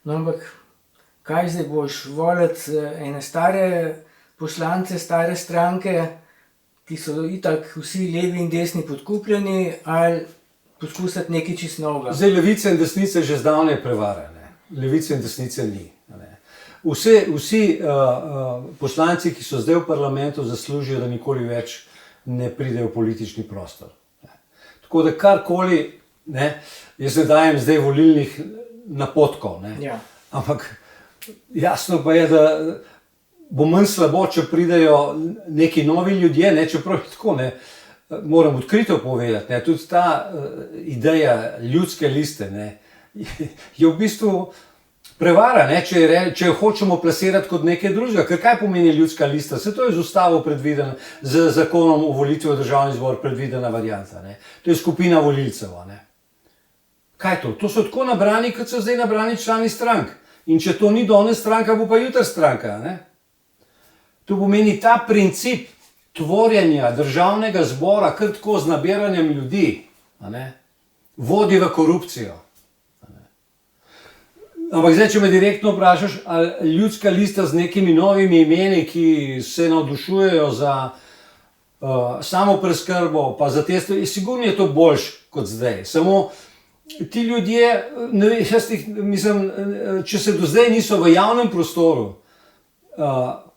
No, ampak kaj zdaj boš voliti ene stare poslance, stare stranke, ki so itak vsi levi in desni podkupljeni, ali poskusiti nekaj čisto novega? Zdaj levice in desnice že zdavnaj prevara, ne. Levice in desnice ni. Ne. Vsi poslanci, ki so zdaj v parlamentu, zaslužijo, da nikoli več ne pridejo v politični prostor. Ne. Tako da karkoli, ne, jaz ne dajem zdaj volilnih napotkov, ne. Ja. Ampak jasno pa je, da bo manj slabo, če pridejo neki novi ljudje, ne, čeprav je tako, ne, moram odkrito povedati, ne, tudi ta ideja ljudske liste, ne, je v bistvu prevara, ne, če jo hočemo plasirati kot nekaj drugega. Ker kaj pomeni ljudska lista? Saj to je z ustavo predvideno, z zakonom o volitvi v državni zbor predvidena varianta, ne. To je skupina volilcev, ne. Kaj je to? To so tako nabrani, kot so zdaj nabrani člani strank. In če to ni danes stranka, bo pa jutri stranka, ne. To pomeni ta princip tvorjenja državnega zbora kar tako z nabiranjem ljudi, a ne, vodi v korupcijo. A ne. Ampak zdaj, če me direktno vprašaš, ali ljudska lista z nekimi novimi imeni, ki se navdušujejo za samopreskrbo, pa za te stvari, sigurno je to boljš kot zdaj. Samo ti ljudje, ne vem, jaz mislim, če se do zdaj niso v javnem prostoru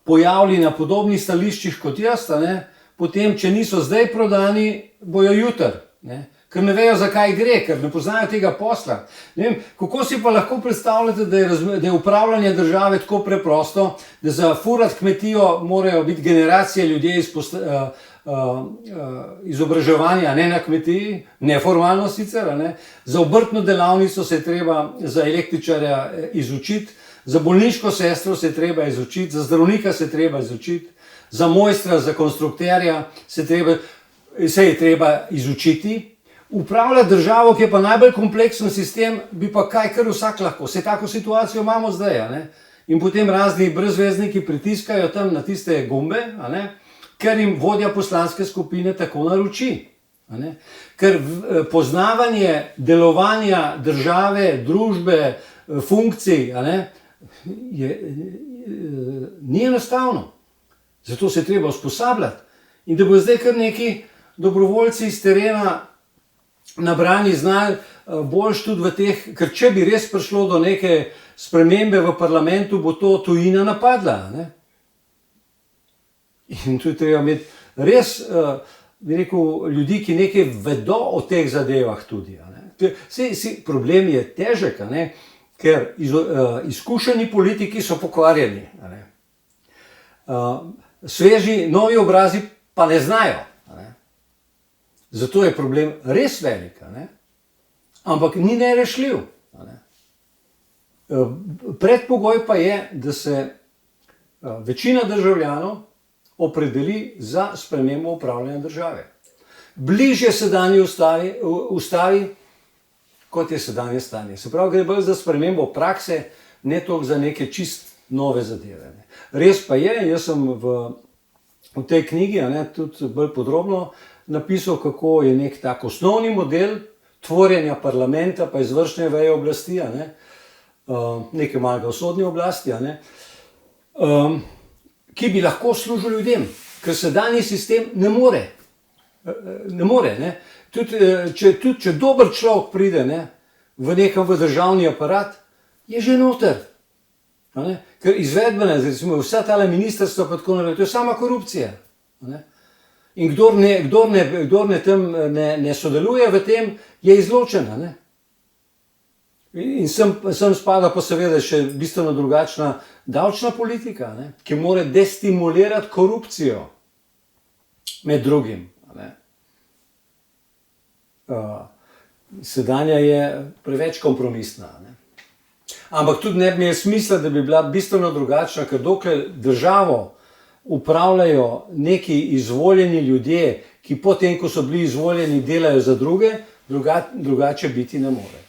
pojavili na podobnih stališčih kot jaz, ne, potem, če niso zdaj prodani, bojo jutri, ne, ker ne vejo, zakaj gre, ker ne poznajo tega posla. Ne vem, kako si pa lahko predstavljate, da je upravljanje države tako preprosto, da za furati kmetijo morajo biti generacije ljudje izobraževanja, ne na kmetiji, neformalno sicer, ne, za obrtno delavnico se je treba za električarja izučiti, za bolniško sestro se je treba izučiti, za zdravnika se je treba izučiti, za mojstra, za konstrukterja se je treba izučiti. Upravljati državo, ki je pa najbolj kompleksen sistem, bi pa kar vsak lahko. Saj tako situacijo imamo zdaj, a ne? In potem razni brezvezniki pritiskajo tam na tiste gumbe, a ne? Ker jim vodja poslanske skupine tako naroči. A ne? Ker poznavanje delovanja države, družbe, funkcij, a ne, ni enostavno. Zato se je treba usposabljati. In da bo zdaj kar neki dobrovoljci iz terena nabrani znali boljš tudi v teh, ker če bi res prišlo do neke spremembe v parlamentu, bo to tujina napadla. Ne? In tu je treba imeti res, bi rekel, ljudi, ki nekaj vedo o teh zadevah tudi. Problem je težek, a ne? Ker izkušeni politiki so pokvarjeni. A ne? Sveži, novi obrazi pa ne znajo. A ne? Zato je problem res velik, a ne? Ampak ni nerešljiv. A ne? Predpogoj pa je, da se večina državljanov opredeli za spremembo upravljanja države. Bližje sedanji ustavi, kot je sedanje stanje. Se pravi, gre bolj za spremembo prakse, ne toliko za neke čist nove zadeve. Ne. Res pa je, jaz sem v tej knjigi, a ne, tudi bolj podrobno napisal, kako je nek tak osnovni model tvorjenja parlamenta pa izvršne veje oblasti, a ne, nekaj malega v sodni oblasti, a ne, ki bi lahko služil ljudem, ker sedanji sistem ne more. Ne. Tudi če dober človek pride, ne, v državni aparat, je že noter. Ne. Ker izvedbene, recimo, vsa tale ministrstva pa tako naprej, to je sama korupcija. Ne. In kdor ne sodeluje v tem, je izločen. Ne. In sem spada pa seveda še bistveno drugačna davčna politika, ne, ki mora destimulirati korupcijo med drugim. Sedanja je preveč kompromisna. Ne. Ampak tudi ne bi imel smisla, da bi bila bistveno drugačna, ker dokler državo upravljajo neki izvoljeni ljudje, ki potem, ko so bili izvoljeni, delajo za druge, drugače biti ne more.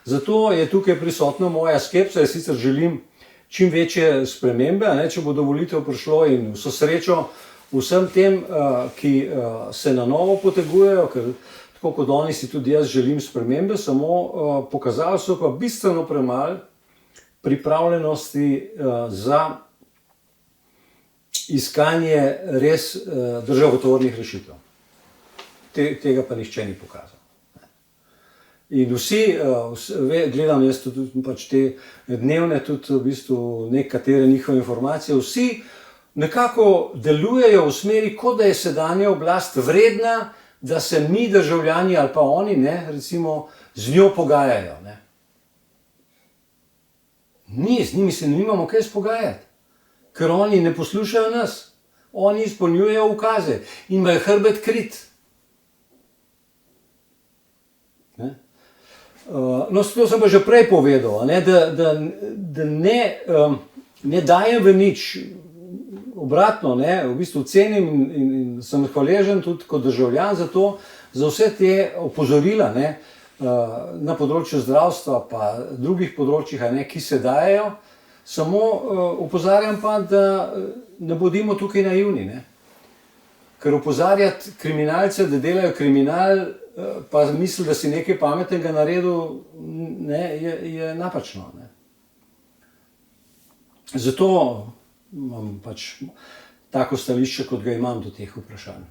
Zato je tukaj prisotna moja skepsa, jaz sicer želim čim večje spremembe, ne, če bo do volitev prišlo, in vso srečo vsem tem, ki se na novo potegujejo, ker tako kot oni si tudi jaz želim spremembe, samo pokazali so pa bistveno premalo pripravljenosti za iskanje res državotvornih rešitev. Tega pa nihče ni pokazal. In vsi, gledam jaz tudi pač te dnevne, tudi v bistvu nekatere njihove informacije, vsi nekako delujejo v smeri, kot da je sedanja oblast vredna, da se mi državljani ali pa oni, ne, recimo, z njo pogajajo. Ne. Z njimi se nimamo kaj spogajati, ker oni ne poslušajo nas. Oni izpolnjujejo ukaze in imajo hrbet krit. No, to sem pa že prej povedal, ne, da ne dajem v nič, obratno, ne, v bistvu cenim in sem hvaležen tudi kot državljan za to, za vse te opozorila, ne, na področju zdravstva pa drugih področjih, ne, ki se dajejo, samo opozarjam pa, da ne bodimo tukaj naivni, ne. Ker opozarjati kriminalce, da delajo kriminal, pa misli, da si nekaj pametnega naredil, ne, je napačno. Ne. Zato imam pač tako stališče, kot ga imam do teh vprašanj.